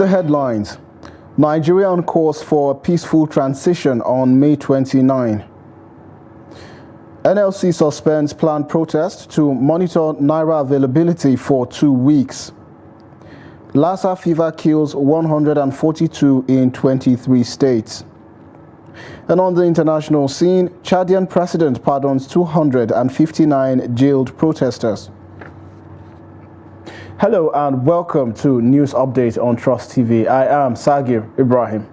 the headlines. Nigeria on course for a peaceful transition on May 29. NLC suspends planned protest to monitor Naira availability for 2 weeks. Lassa fever kills 142 in 23 states. And on the international scene, Chadian president pardons 259 jailed protesters. Hello and welcome to News Update on Trust TV. I am Sagir Ibrahim.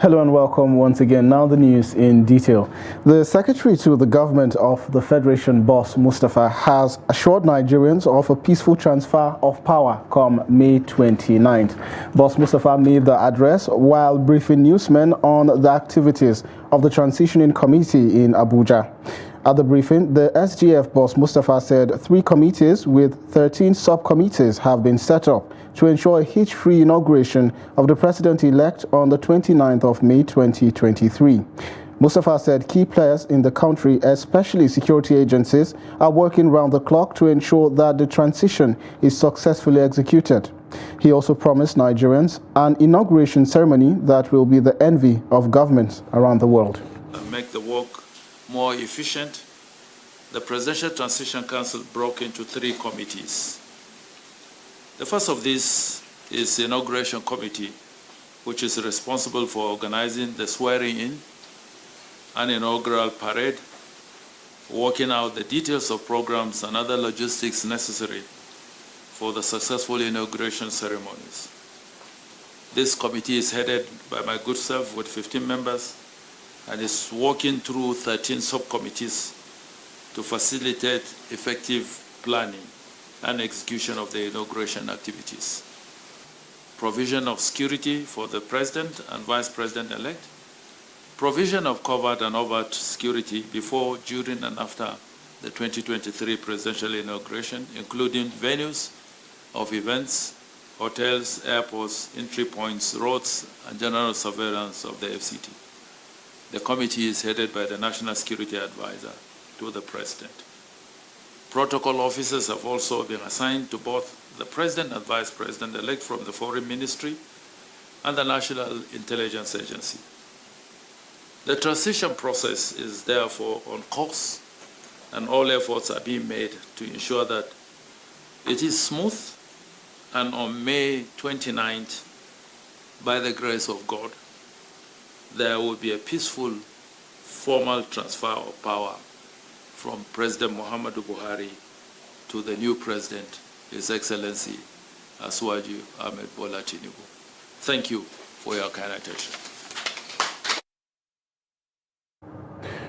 Hello and welcome once again. Now the news in detail. The Secretary to the Government of the Federation, Boss Mustapha, has assured Nigerians of a peaceful transfer of power come May 29th. Boss Mustapha made the address while briefing newsmen on the activities of the Transitioning Committee in Abuja. At the briefing, the SGF Boss Mustapha said 3 committees with 13 subcommittees have been set up to ensure a hitch-free inauguration of the president-elect on the 29th of May 2023. Mustapha said key players in the country, especially security agencies, are working round the clock to ensure that the transition is successfully executed. He also promised Nigerians an inauguration ceremony that will be the envy of governments around the world. Make the work more efficient. The Presidential Transition Council broke into 3 committees. The first of these is the Inauguration Committee, which is responsible for organizing the swearing-in and inaugural parade, working out the details of programs and other logistics necessary for the successful inauguration ceremonies. This committee is headed by my good self with 15 members and is working through 13 subcommittees to facilitate effective planning and execution of the inauguration activities. Provision of security for the President and Vice President-elect. Provision of covert and overt security before, during, and after the 2023 presidential inauguration, including venues of events, hotels, airports, entry points, roads, and general surveillance of the FCT. The committee is headed by the National Security Advisor to the President. Protocol officers have also been assigned to both the President and Vice President-elect from the Foreign Ministry and the National Intelligence Agency. The transition process is therefore on course, and all efforts are being made to ensure that it is smooth, and on May 29th, by the grace of God, there will be a peaceful, formal transfer of power from President Muhammadu Buhari to the new President, His Excellency Asiwaju Ahmed Bola Tinubu. Thank you for your kind attention.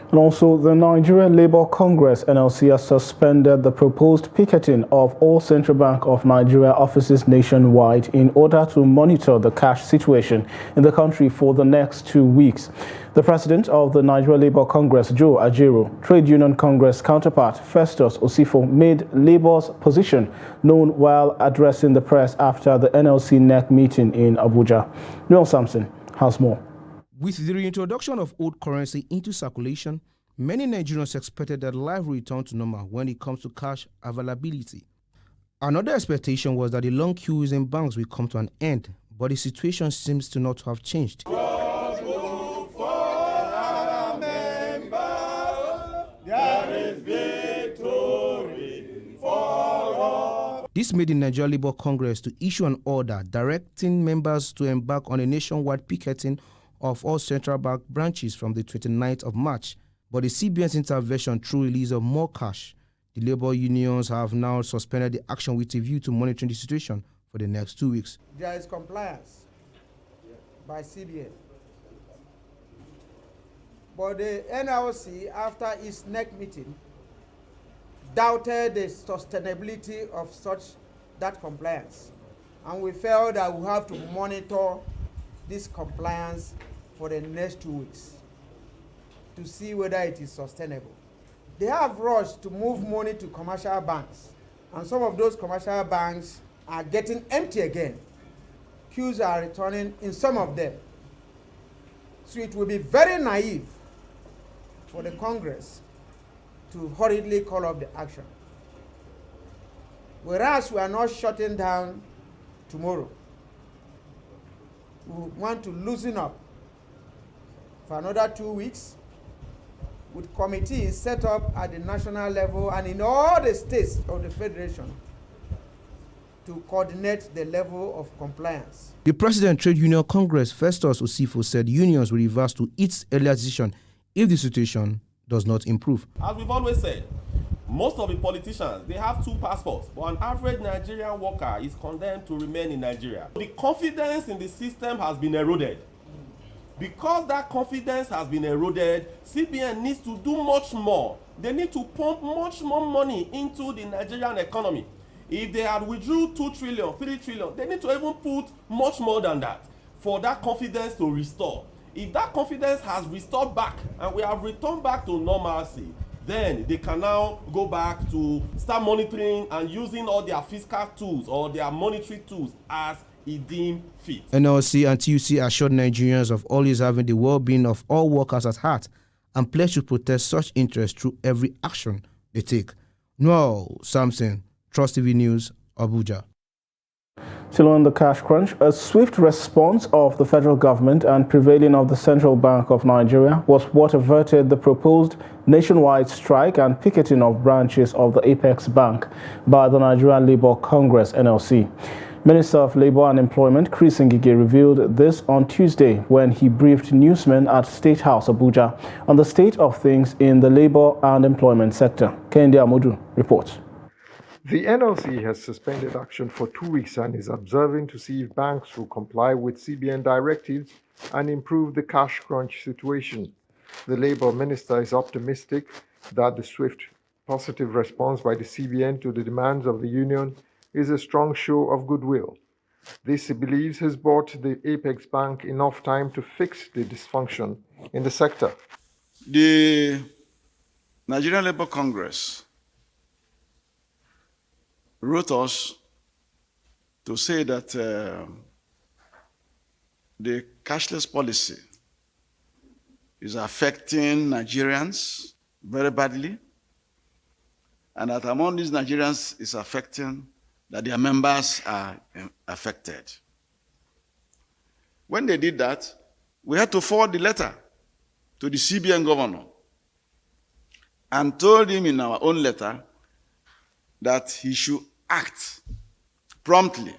And also, the Nigerian Labour Congress, NLC, has suspended the proposed picketing of all Central Bank of Nigeria offices nationwide in order to monitor the cash situation in the country for the next 2 weeks. The president of the Nigeria Labour Congress, Joe Ajaero, Trade Union Congress counterpart Festus Osifo, made Labour's position known while addressing the press after the NLC NEC meeting in Abuja. Noel Sampson has more. With the reintroduction of old currency into circulation, many Nigerians expected that life will return to normal when it comes to cash availability. Another expectation was that the long queues in banks will come to an end, but the situation seems to not have changed. This made the Nigeria Labour Congress to issue an order directing members to embark on a nationwide picketing of all central bank branches from the 29th of March. But the CBN's intervention through release of more cash, the labor unions have now suspended the action with a view to monitoring the situation for the next 2 weeks. There is compliance by CBN. But the NLC, after its NEC meeting, doubted the sustainability of that compliance. And we felt that we have to monitor this compliance for the next 2 weeks to see whether it is sustainable. They have rushed to move money to commercial banks, and some of those commercial banks are getting empty again. Queues are returning in some of them. So it will be very naive for the Congress to hurriedly call off the action. Whereas we are not shutting down tomorrow, we want to loosen up for another 2 weeks with committees set up at the national level and in all the states of the Federation to coordinate the level of compliance. The President Trade Union Congress, Festus Osifo, said unions will reverse to its earlier decision if the situation does not improve. As we've always said, most of the politicians, they have 2 passports, but an average Nigerian worker is condemned to remain in Nigeria. The confidence in the system has been eroded. Because that confidence has been eroded, CBN needs to do much more. They need to pump much more money into the Nigerian economy. If they had withdrew 2 trillion, 3 trillion, they need to even put much more than that for that confidence to restore. If that confidence has restored back and we have returned back to normalcy, then they can now go back to start monitoring and using all their fiscal tools or their monetary tools as it deemed fit. NLC and TUC assured Nigerians of always having the well-being of all workers at heart and pledged to protect such interests through every action they take. Noel Samson, Trust TV News, Abuja. Still on the cash crunch, a swift response of the federal government and prevailing of the Central Bank of Nigeria was what averted the proposed nationwide strike and picketing of branches of the Apex Bank by the Nigerian Labour Congress, NLC. Minister of Labour and Employment Chris Ngige revealed this on Tuesday when he briefed newsmen at State House, Abuja, on the state of things in the labour and employment sector. Kehinde Amodu reports. The NLC has suspended action for 2 weeks and is observing to see if banks will comply with CBN directives and improve the cash crunch situation. The Labour Minister is optimistic that the swift, positive response by the CBN to the demands of the union is a strong show of goodwill. This, he believes, has bought the Apex Bank enough time to fix the dysfunction in the sector. The Nigerian Labour Congress wrote us to say that the cashless policy is affecting Nigerians very badly, and that among these Nigerians is affecting that their members are affected. When they did that, we had to forward the letter to the CBN governor and told him in our own letter that he should act promptly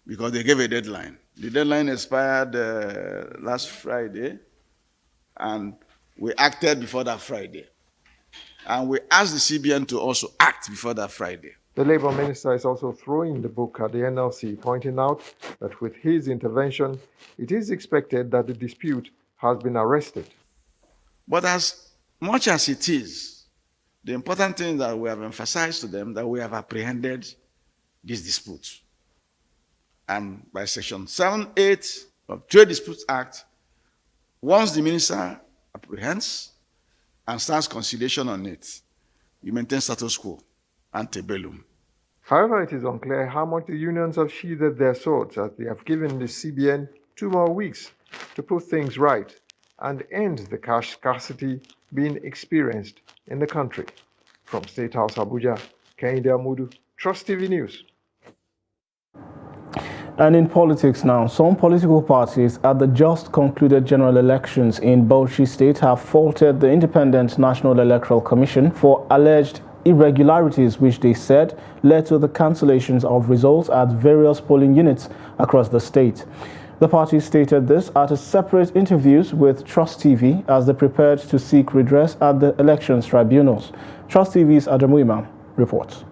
because they gave a deadline. The deadline expired last Friday, and we acted before that Friday. And we asked the CBN to also act before that Friday. The Labour Minister is also throwing the book at the NLC, pointing out that with his intervention, it is expected that the dispute has been arrested. But as much as it is, the important thing that we have emphasized to them that we have apprehended this dispute. And by Section 7(8) of Trade Disputes Act, once the minister apprehends and starts conciliation on it, you maintain status quo ante bellum. However, it is unclear how much the unions have sheathed their swords as they have given the CBN 2 more weeks to put things right and end the cash scarcity being experienced in the country. From State House, Abuja, Kehinde Amodu, Trust TV News. And in politics now, some political parties at the just concluded general elections in Bauchi State have faulted the Independent National Electoral Commission for alleged irregularities which they said led to the cancellations of results at various polling units across the state. The party stated this at a separate interviews with Trust TV as they prepared to seek redress at the elections tribunals. Trust TV's Adamu Imam reports.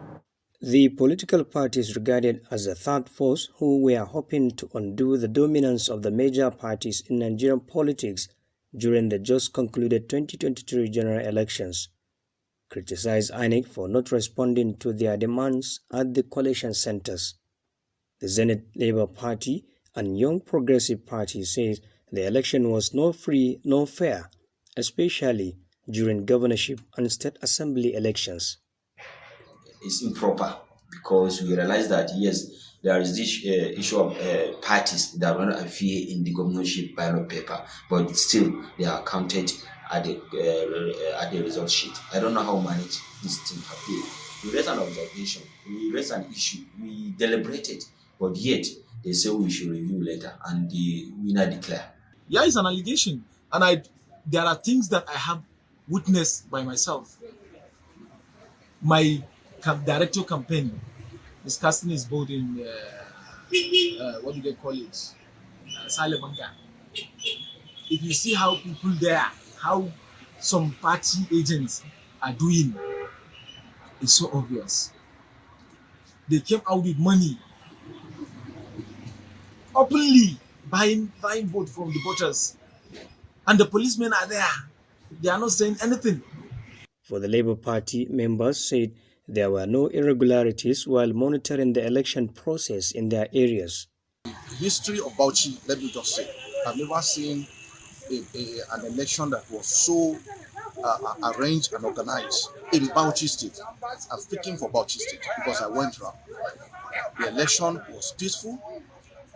The political parties regarded as a third force who were hoping to undo the dominance of the major parties in Nigerian politics during the just concluded 2023 general elections criticized INEC for not responding to their demands at the coalition centers. The Zenith Labour Party and Young Progressive Party says the election was not free nor fair, especially during governorship and state assembly elections. It's improper because we realize that, yes, there is this issue of parties that will not appear in the governorship ballot paper, but still they are counted at the result sheet. I don't know how managed this thing have been. We raised an observation, we raised an issue, we deliberated, but yet they say we should review later and the winner declare. Yeah, it's an allegation, and there are things that I have witnessed by myself. My director campaign is casting his vote in what do they call it? Salemanga. If you see how people there, how some party agents are doing, it's so obvious. They came out with money, openly buying vote from the voters, and the policemen are there. They are not saying anything. For the Labour Party, members said there were no irregularities while monitoring the election process in their areas. The history of Bauchi, let me just say, I've never seen an election that was so arranged and organized in Bauchi State. I'm speaking for Bauchi State because I went around. The election was peaceful.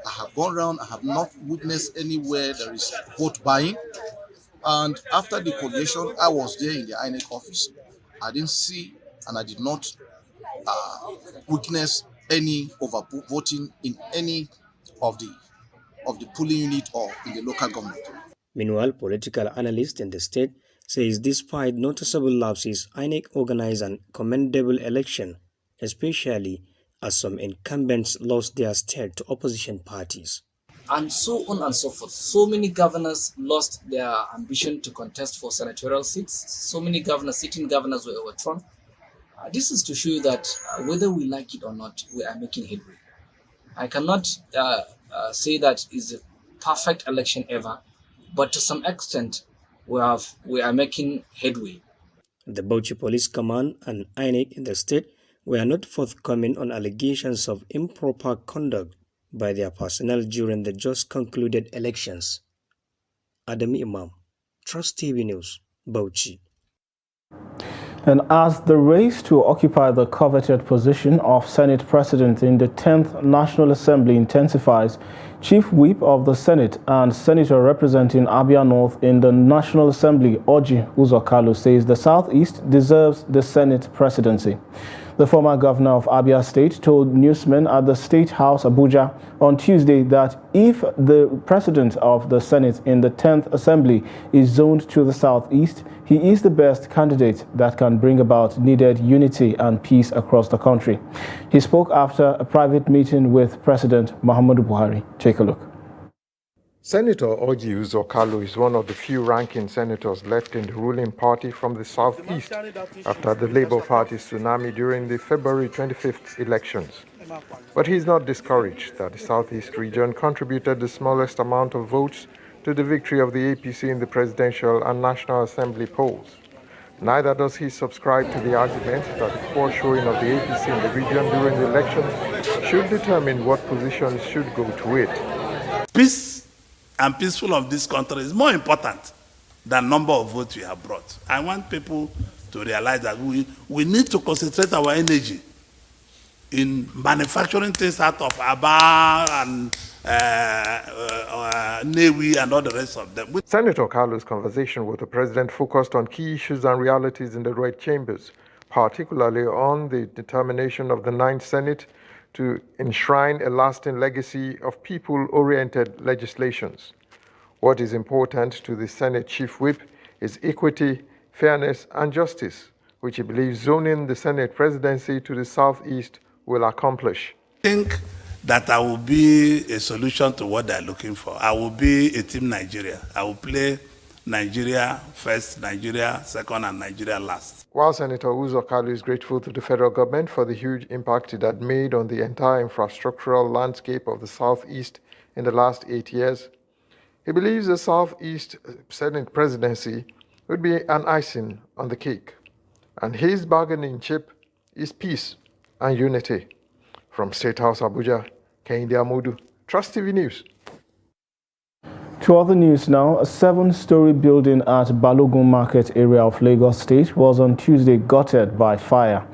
I have gone around. I have not witnessed anywhere there is vote buying. And after the collation, I was there in the INEC office. I didn't see and I did not witness any overvoting in any of the polling unit or in the local government. Meanwhile, political analyst in the state says despite noticeable lapses, INEC organized an commendable election, especially as some incumbents lost their state to opposition parties. And so on and so forth. So many governors lost their ambition to contest for senatorial seats. So many governors, sitting governors were overthrown. This is to show you that whether we like it or not, we are making headway. I cannot say that is a perfect election ever, but to some extent, we are making headway. The Bauchi Police Command and INEC in the state were not forthcoming on allegations of improper conduct by their personnel during the just concluded elections. Adam Imam, Trust TV News, Bauchi. And as the race to occupy the coveted position of Senate President in the 10th National Assembly intensifies, Chief Whip of the Senate and Senator representing Abia North in the National Assembly, Orji Uzor Kalu, says the Southeast deserves the Senate presidency. The former governor of Abia State told newsmen at the State House, Abuja, on Tuesday that if the president of the Senate in the 10th Assembly is zoned to the Southeast, he is the best candidate that can bring about needed unity and peace across the country. He spoke after a private meeting with President Muhammadu Buhari. Take a look. Senator Orji Uzor Kalu is one of the few ranking senators left in the ruling party from the southeast after the Labour Party's tsunami during the February 25th elections. But he is not discouraged that the southeast region contributed the smallest amount of votes to the victory of the APC in the presidential and National Assembly polls. Neither does he subscribe to the argument that the poor showing of the APC in the region during the elections should determine what positions should go to it. Peace and peaceful of this country is more important than number of votes we have brought. I want people to realize that we need to concentrate our energy in manufacturing things out of Aba and Newi and all the rest of them. Senator Kalu's conversation with the president focused on key issues and realities in the red chambers, particularly on the determination of the 9th Senate to enshrine a lasting legacy of people-oriented legislations. What is important to the Senate Chief Whip is equity, fairness, and justice, which he believes zoning the Senate presidency to the Southeast will accomplish. I think that I will be a solution to what they're looking for. I will be a team Nigeria. I will play Nigeria first, Nigeria second, and Nigeria last. While Senator Uzor Kalu is grateful to the federal government for the huge impact it had made on the entire infrastructural landscape of the Southeast in the last 8 years, he believes the Southeast Senate presidency would be an icing on the cake. And his bargaining chip is peace and unity. From State House Abuja, Kehinde Amodu, Trust TV News. To other news now, a 7-story building at Balogun Market area of Lagos State was on Tuesday gutted by fire.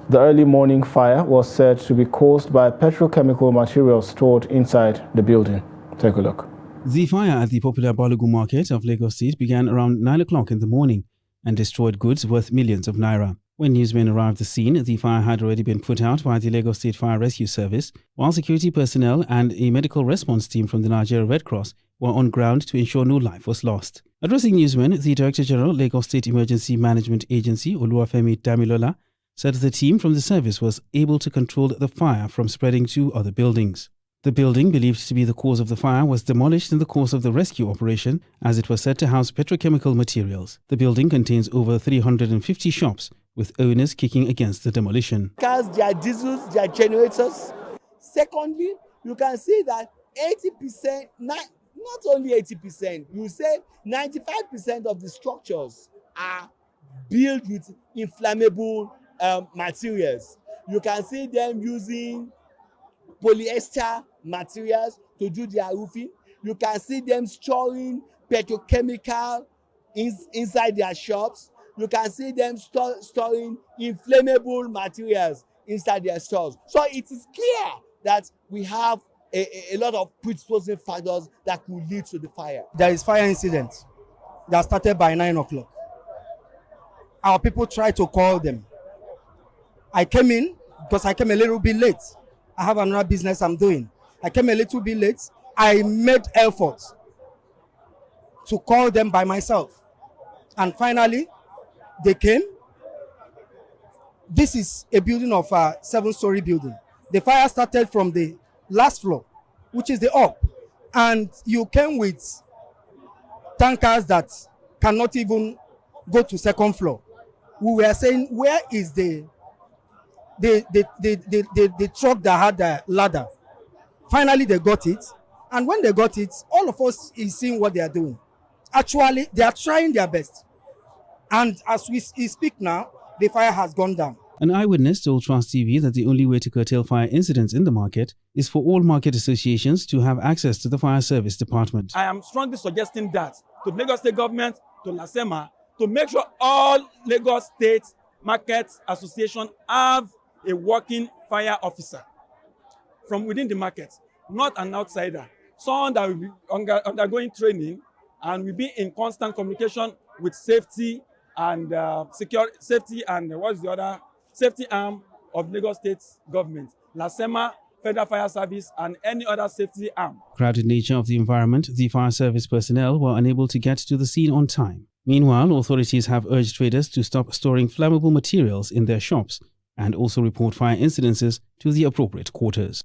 The early morning fire was said to be caused by petrochemical materials stored inside the building. Take a look. The fire at the popular Balogun market of Lagos State began around 9 o'clock in the morning and destroyed goods worth millions of naira. When newsmen arrived at the scene, the fire had already been put out by the Lagos State Fire Rescue Service, while security personnel and a medical response team from the Nigeria Red Cross were on ground to ensure no life was lost. Addressing newsmen, the Director General, Lagos State Emergency Management Agency, Oluwafemi Damilola, said the team from the service was able to control the fire from spreading to other buildings. The building, believed to be the cause of the fire, was demolished in the course of the rescue operation, as it was said to house petrochemical materials. The building contains over 350 shops, with owners kicking against the demolition. Cars, their diesels, their generators. Secondly, you can see that 80%, not only 80%, you say 95% of the structures are built with inflammable materials. You can see them using polyester materials to do their roofing. You can see them storing petrochemical inside their shops. You can see them storing inflammable materials inside their stores. So it is clear that we have a lot of predisposing factors that could lead to the fire. There is fire incident that started by 9 o'clock. Our people tried to call them. I came in because I came a little bit late. I have another business I'm doing. I came a little bit late. I made efforts to call them by myself. And finally, they came. This is a building of a 7-story building. The fire started from the last floor, which is the up. And you came with tankers that cannot even go to second floor. We were saying, where is the truck that had the ladder? Finally, they got it. And when they got it, all of us is seeing what they are doing. Actually, they are trying their best. And as we speak now, the fire has gone down. An eyewitness told Trans TV that the only way to curtail fire incidents in the market is for all market associations to have access to the fire service department. I am strongly suggesting that to the Lagos State government, to LASEMA, to make sure all Lagos State market associations have a working fire officer from within the market, not an outsider. Someone that will be undergoing training and will be in constant communication with safety and safety arm of Lagos State government, LASEMA, Federal Fire Service, and any other safety arm. Crowded nature of the environment, the fire service personnel were unable to get to the scene on time. Meanwhile, authorities have urged traders to stop storing flammable materials in their shops and also report fire incidences to the appropriate quarters.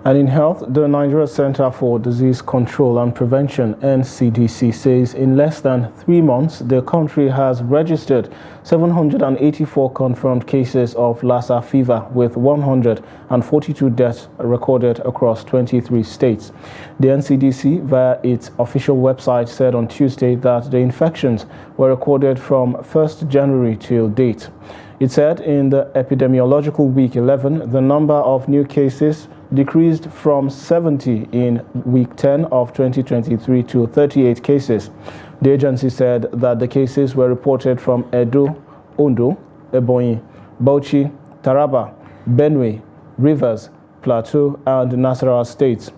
And in health, the Nigeria Center for Disease Control and Prevention, NCDC, says in less than 3 months, the country has registered 784 confirmed cases of Lassa fever, with 142 deaths recorded across 23 states. The NCDC, via its official website, said on Tuesday that the infections were recorded from 1st January till date. It said in the epidemiological week 11, the number of new cases decreased from 70 in week 10 of 2023 to 38 cases. The agency said that the cases were reported from Edo, Ondo, Ebonyi, Bauchi, Taraba, Benue, Rivers, Plateau, and Nasarawa states.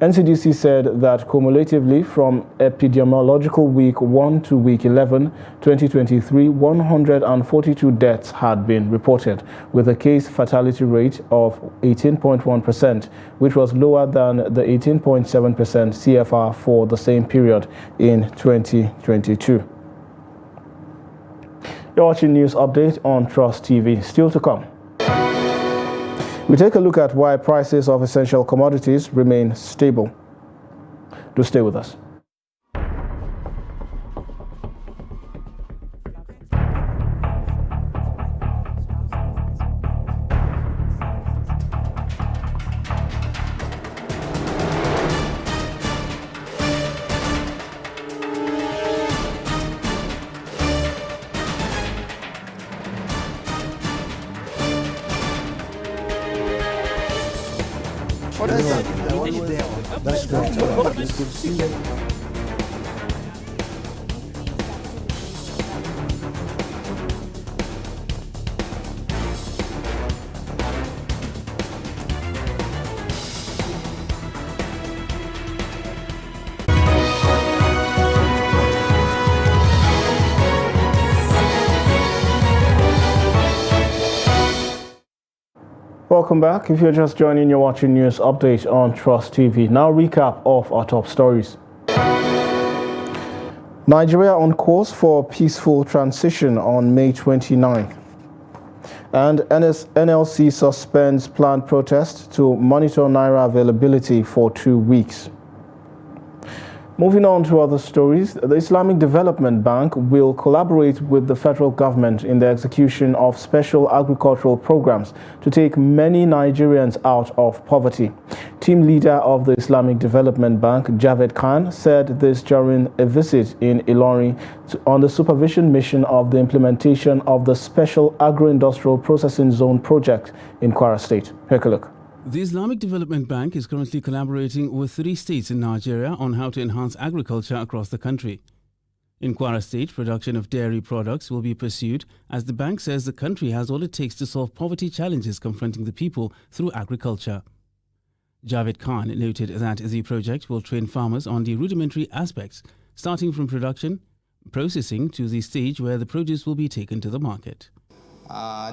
NCDC said that cumulatively from epidemiological week 1 to week 11, 2023, 142 deaths had been reported, with a case fatality rate of 18.1%, which was lower than the 18.7% CFR for the same period in 2022. You're watching News Update on Trust TV. Still to come, we take a look at why prices of essential commodities remain stable. Do stay with us. That's great. Good to see you. Welcome back. If you're just joining, you're watching News Update on Trust TV. Now recap of our top stories. Nigeria on course for peaceful transition on May 29th. And NLC suspends planned protest to monitor Naira availability for 2 weeks. Moving on to other stories, the Islamic Development Bank will collaborate with the federal government in the execution of special agricultural programs to take many Nigerians out of poverty. Team leader of the Islamic Development Bank, Javed Khan, said this during a visit in Ilorin on the supervision mission of the implementation of the Special Agro-Industrial Processing Zone project in Kwara State. Take a look. The Islamic Development Bank is currently collaborating with 3 states in Nigeria on how to enhance agriculture across the country. In Kwara State, production of dairy products will be pursued as the bank says the country has all it takes to solve poverty challenges confronting the people through agriculture. Javed Khan noted that the project will train farmers on the rudimentary aspects, starting from production, processing to the stage where the produce will be taken to the market.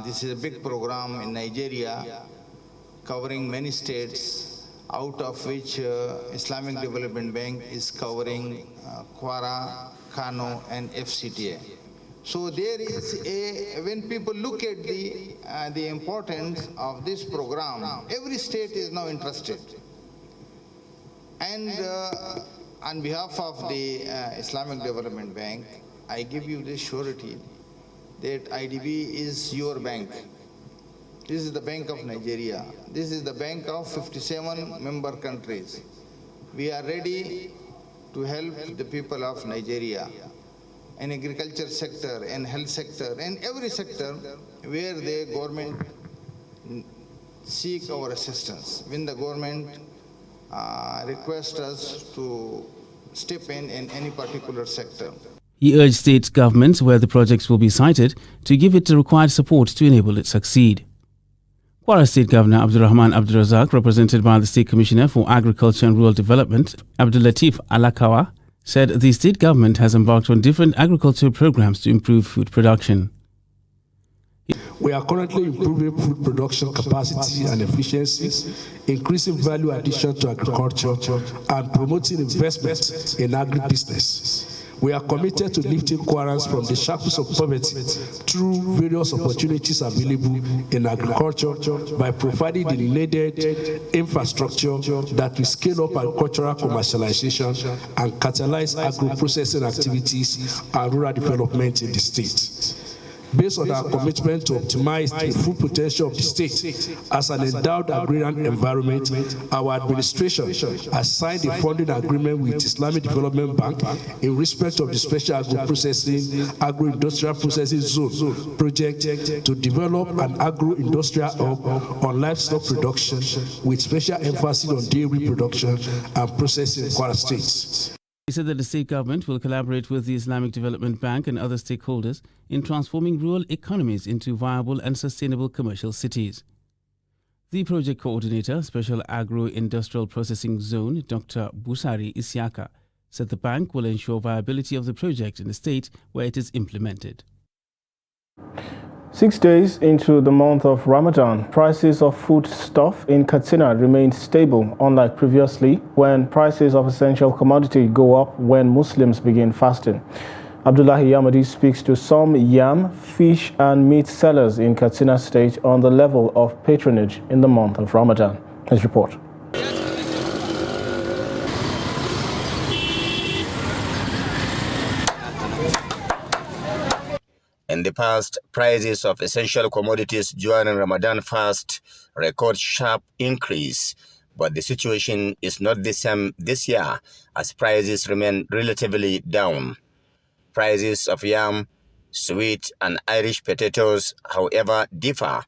This is a big program in Nigeria, covering many states, out of which Islamic Development Bank is covering Kwara, Kano and FCTA. So there is when people look at the importance of this program, every state is now interested. And on behalf of the Islamic Development Bank, I give you this surety that IDB is your bank. This is the Bank of Nigeria. This is the bank of 57 member countries. We are ready to help the people of Nigeria in agriculture sector, and health sector, and every sector where the government seek our assistance. When the government requests us to step in any particular sector. He urged state governments where the projects will be sited to give it the required support to enable it succeed. Kwara State Governor Abdulrahman Abdulrazak, represented by the State Commissioner for Agriculture and Rural Development, Abdul Latif Alakawa, said the state government has embarked on different agricultural programs to improve food production. We are currently improving food production capacity and efficiency, increasing value addition to agriculture, and promoting investment in agribusiness. We are committed to lifting Kwarans from the shackles of poverty through various opportunities available in agriculture by providing the needed infrastructure that will scale up agricultural commercialization and catalyze agro-processing activities and rural development in the state. Based on our commitment to optimize the full potential of the state as an endowed agrarian environment, our administration has signed a funding agreement with Islamic Development Bank in respect of the Special Agro-Industrial Processing Zone project to develop an agro-industrial hub on livestock production with special emphasis on dairy production and processing in Kwara State. He said that the state government will collaborate with the Islamic Development Bank and other stakeholders in transforming rural economies into viable and sustainable commercial cities. The project coordinator, Special Agro-Industrial Processing Zone, Dr. Busari Isiaka, said the bank will ensure viability of the project in the state where it is implemented. 6 days into the month of Ramadan, prices of foodstuff in Katsina remain stable, unlike previously when prices of essential commodity go up when Muslims begin fasting. Abdullahi Yamadi speaks to some yam, fish and meat sellers in Katsina State on the level of patronage in the month of Ramadan. Let's report. In the past, prices of essential commodities during Ramadan fast record sharp increase, but the situation is not the same this year as prices remain relatively down. Prices of yam, sweet and Irish potatoes, however, differ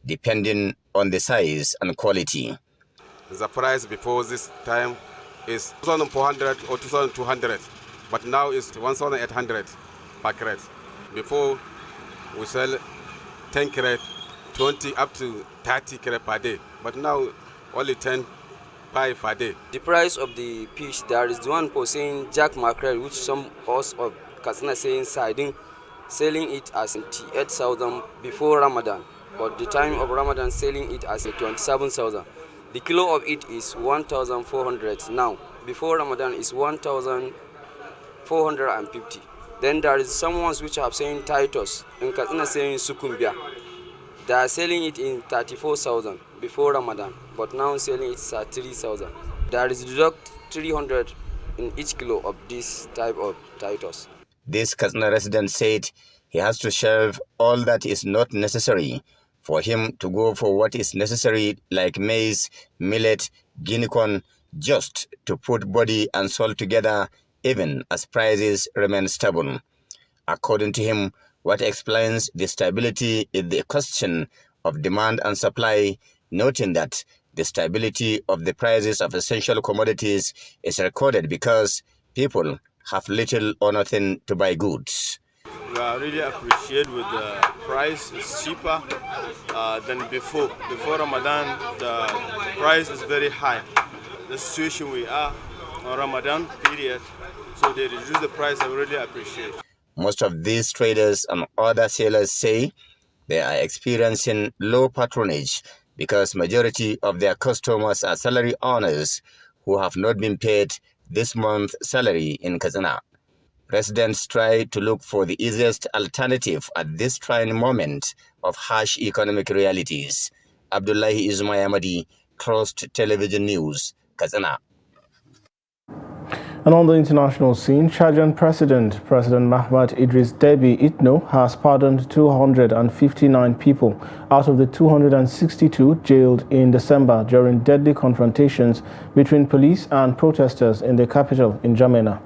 depending on the size and quality. The price before this time is 2,400 or 2,200, but now it's 1,800 per crate. Before, we sell 10 crate, 20 up to 30 crate per day, but now only 10, 5 per day. The price of the fish, there is the one for saying jack mackerel, which some us of Katsina saying sardine, selling it as 8,000 before Ramadan. but the time of Ramadan selling it as a 27,000. The kilo of it is 1,400 now. Before Ramadan is 1,450. Then there is some ones which are saying Titus, and Katsina saying Sukumbia. They are selling it in 34,000 before Ramadan, but now selling it at 3,000. There is deduct 300 in each kilo of this type of Titus. This Katsina resident said he has to shelve all that is not necessary for him to go for what is necessary, like maize, millet, guinea corn, just to put body and soul together, even as prices remain stable. According to him, what explains the stability is the question of demand and supply, noting that the stability of the prices of essential commodities is recorded because people have little or nothing to buy goods. I really appreciate with the price is cheaper than before. Before Ramadan, the price is very high. The situation we are on Ramadan period, so they reduce the price. I really appreciate. Most of these traders and other sellers say they are experiencing low patronage because majority of their customers are salary earners who have not been paid this month's salary in Katsina. Residents try to look for the easiest alternative at this trying moment of harsh economic realities. Abdullahi Ismayamadi, Trust Television News, Katsina. And on the international scene, Chadian President Mahamat Idris Deby Itno has pardoned 259 people out of the 262 jailed in December during deadly confrontations between police and protesters in the capital in N'Djamena.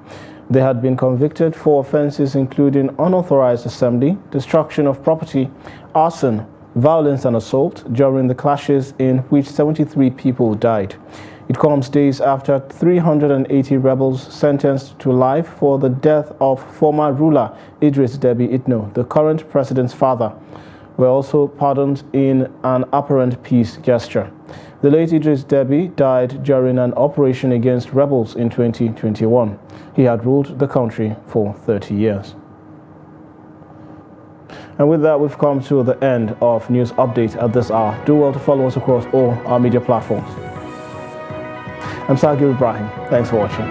They had been convicted for offenses including unauthorized assembly, destruction of property, arson, violence and assault during the clashes in which 73 people died. It comes days after 380 rebels sentenced to life for the death of former ruler Idris Deby Itno, the current president's father, were also pardoned in an apparent peace gesture. The late Idris Deby died during an operation against rebels in 2021. He had ruled the country for 30 years. And with that, we've come to the end of News Update at this hour. Do well to follow us across all our media platforms. I'm Sagir Ibrahim. Thanks for watching.